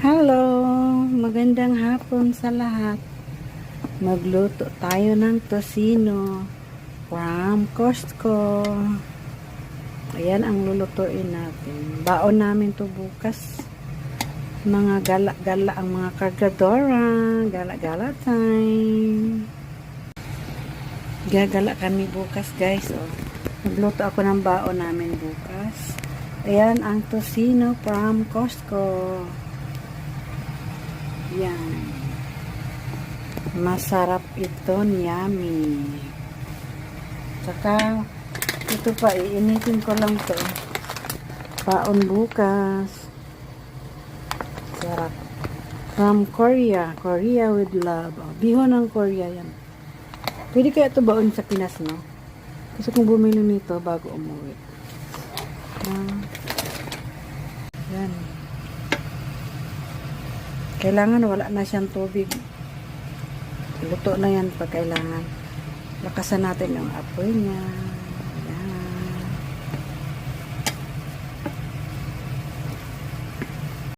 Hello! Magandang hapon sa lahat. Magluto tayo ng tosino from Costco. Ayan ang lulutuin natin. Baon namin to bukas. Mga gala-gala ang mga kargadora. Gala-gala time. Gagala kami bukas, guys. Oh. Magluto ako ng baon namin bukas. Ayan ang tosino from Costco. Yan. Masarap ito, yummy. Saka, ito pa, iinitin ko lang to. Baon bukas. Sarap. From Korea. Korea with love. Oh, bihon ng Korea yan. Pwede kaya ito baon sa Pinas, no? Kasi kung bumili nito bago umuwi. Yan. Kailangan wala na siyang tubig. Luto na yan pag kailangan. Lakasan natin yung apoy niya.